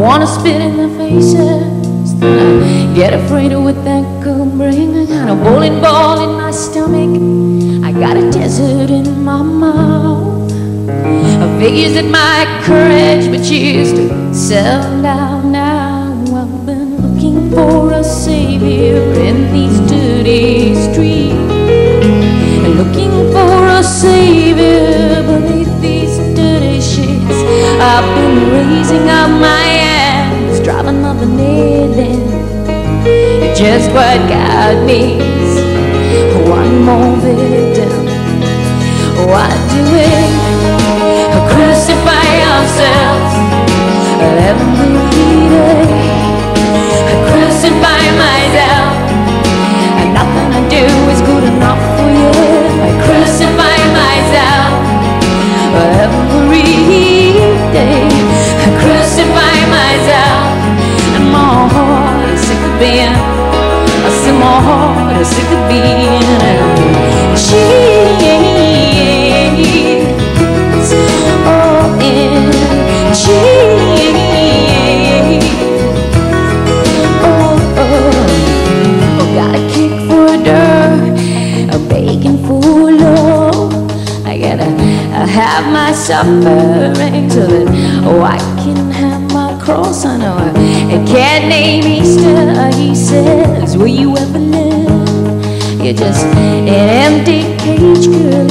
wanna spit in their faces, then I get afraid of what that could bring. I got a bowling ball in my stomach, I got a desert in my mouth. I figures that my courage but used to settle down now. I've been looking for a savior in these dirty streets, and looking for a savior beneath these dirty sheets. I've been raising up my hands, driving up the nail in. Just what God needs, one more victim. Why do we crucify ourselves every day? I crucify myself, and nothing I do is good enough for you. I crucify myself every day. I crucify myself, and my heart is sick of being, I see my heart is sick of being Jesus. Oh, in Jesus. Got a kick for a dirt, a begging for love. I gotta have my suffering so that I can have my cross. I know a cat named Easter, he says, will you ever live? You're just an empty cage, girl.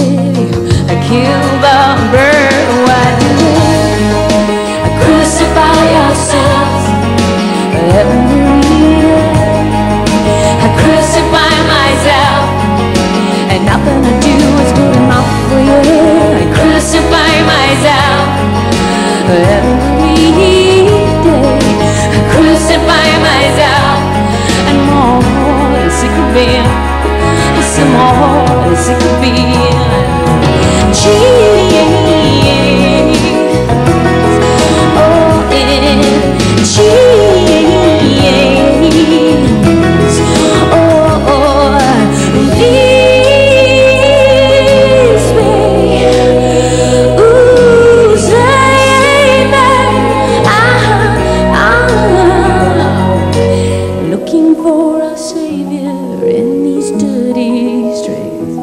I kill the bird. Why do we crucify ourselves every day? I crucify myself, and nothing I do is good enough for you. I crucify myself every day. I crucify myself, and my heart is sick of being, I see my heart is sick of being Jesus. Oh, in Jesus. Oh, please me. Ooh, save me. Looking for a savior in these dirty streets,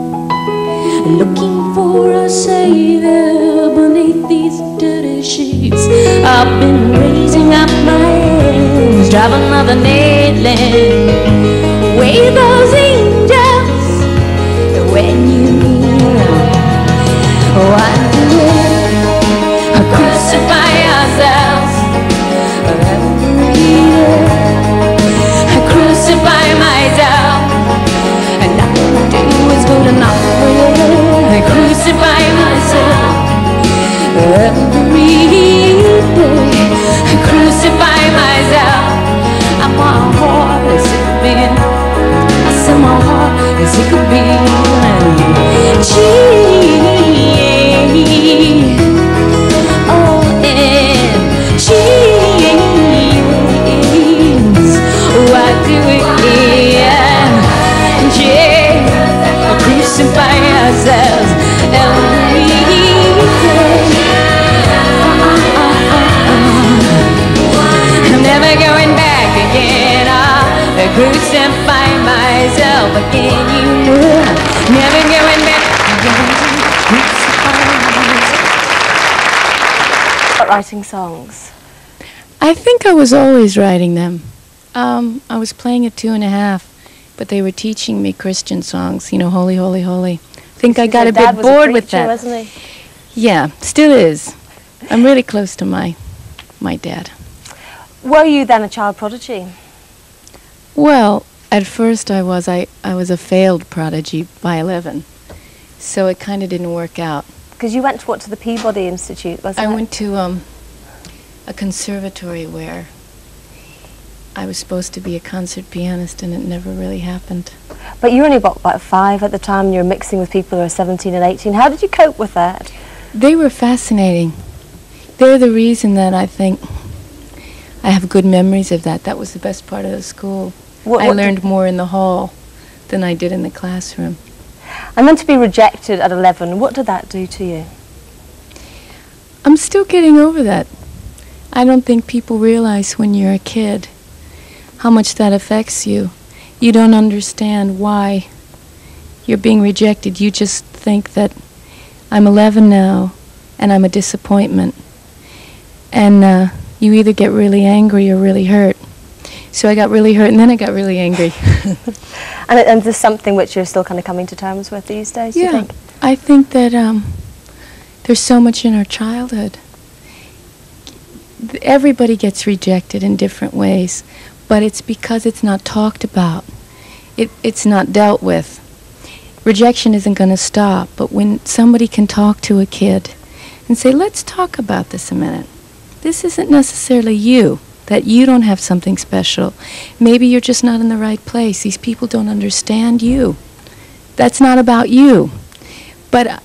looking for a savior beneath these dirty sheets. I've been raising up my hands, driving another nail in. Wave those angels when you need them. Why do we crucify ourselves every day? I crucify myself, and nothing I do is good enough for you. I crucify myself every day. I crucify myself, and my heart is sick of being, I said my heart is sick of being Jesus. Oh, and Jesus. Why do we crucify ourselves every day? I'm never going back again. I crucify myself again. You know, never going back again. Writing songs? I think I was always writing them. I was playing at 2½, but they were teaching me Christian songs, you know, Holy, Holy, Holy. I think I got a bit bored with that. Wasn't he? Yeah, still is. I'm really close to my dad. Were you then a child prodigy? Well, at first I was a failed prodigy by 11, so it kind of didn't work out. Because you went to what, to the Peabody Institute, wasn't it? I went to a conservatory where I was supposed to be a concert pianist, and it never really happened. But you were only about 5 at the time, and you were mixing with people who were 17 and 18. How did you cope with that? They were fascinating. They're the reason that I think I have good memories of that. That was the best part of the school. I learned more in the hall than I did in the classroom. And then to be rejected at 11, what did that do to you? I'm still getting over that. I don't think people realize when you're a kid how much that affects you. You don't understand why you're being rejected. You just think that I'm 11 now and I'm a disappointment. And you either get really angry or really hurt. So I got really hurt and then I got really angry. And this is something which you're still kind of coming to terms with these days, do you think? I think that there's so much in our childhood. Everybody gets rejected in different ways, but it's because it's not talked about. It's not dealt with. Rejection isn't going to stop, but when somebody can talk to a kid and say, let's talk about this a minute. This isn't necessarily you, that you don't have something special. Maybe you're just not in the right place. These people don't understand you. That's not about you. But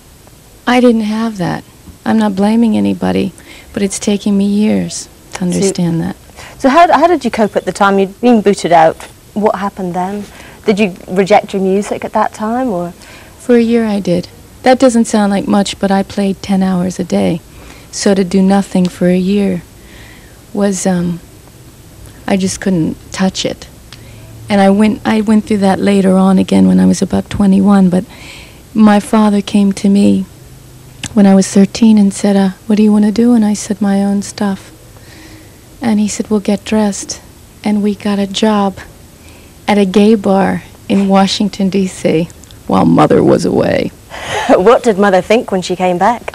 I didn't have that. I'm not blaming anybody, but it's taking me years to understand that. So how did you cope at the time? You'd been booted out. What happened then? Did you reject your music at that time, or? For a year I did. That doesn't sound like much, but I played 10 hours a day. So to do nothing for a year was, I just couldn't touch it. And I went through that later on again when I was about 21, but my father came to me when I was 13 and said, what do you want to do? And I said, my own stuff. And he said, well, get dressed. And we got a job at a gay bar in Washington, D.C., while Mother was away. What did Mother think when she came back?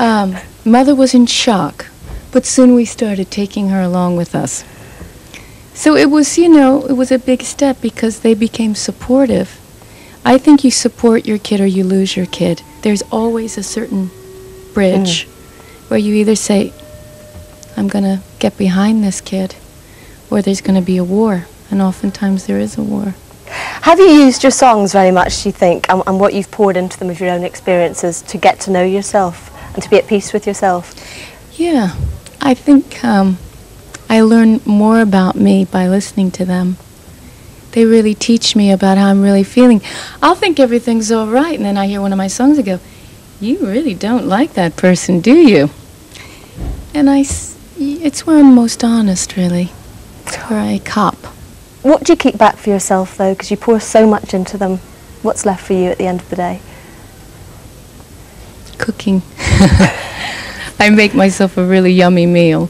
Mother was in shock, but soon we started taking her along with us. So it was, you know, it was a big step because they became supportive. I think you support your kid or you lose your kid. There's always a certain bridge where you either say, I'm going to get behind this kid, or there's going to be a war, and oftentimes there is a war. Have you used your songs very much, do you think, and what you've poured into them of your own experiences to get to know yourself and to be at peace with yourself? Yeah, I think I learn more about me by listening to them. They really teach me about how I'm really feeling. I'll think everything's all right, and then I hear one of my songs and go, you really don't like that person, do you? And it's where I'm most honest, really. It's where I cop. What do you keep back for yourself, though, because you pour so much into them? What's left for you at the end of the day? Cooking. I make myself a really yummy meal.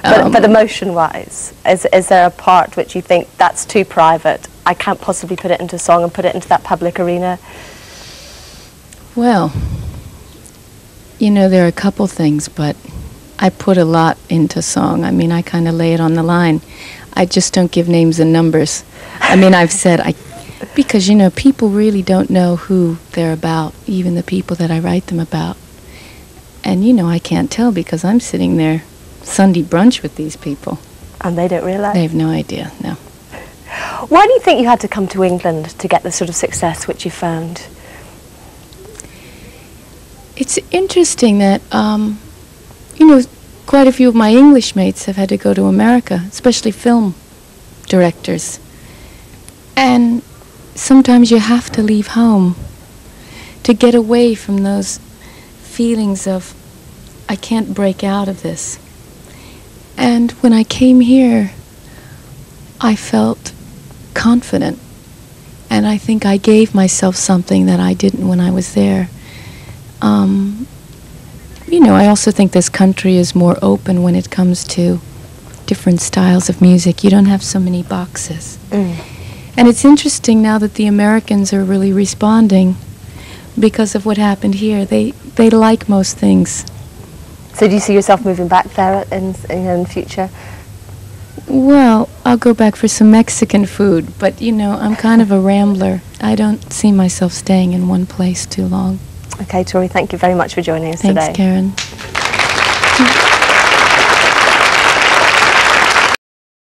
But emotion-wise, is there a part which you think that's too private? I can't possibly put it into song and put it into that public arena? Well, you know, there are a couple things, but I put a lot into song. I mean, I kind of lay it on the line. I just don't give names and numbers. I mean, I've said, because, you know, people really don't know who they're about, even the people that I write them about. And, you know, I can't tell because I'm sitting there Sunday brunch with these people. And they don't realise? They have no idea, no. Why do you think you had to come to England to get the sort of success which you found? It's interesting that, you know, quite a few of my English mates have had to go to America, especially film directors. And sometimes you have to leave home to get away from those feelings of, I can't break out of this. And when I came here, I felt confident. And I think I gave myself something that I didn't when I was there. You know, I also think this country is more open when it comes to different styles of music. You don't have so many boxes. And it's interesting now that the Americans are really responding because of what happened here. They like most things. So do you see yourself moving back there in the future? Well, I'll go back for some Mexican food, but, you know, I'm kind of a rambler. I don't see myself staying in one place too long. Okay, Tori, thank you very much for joining us today. Thanks, Carron.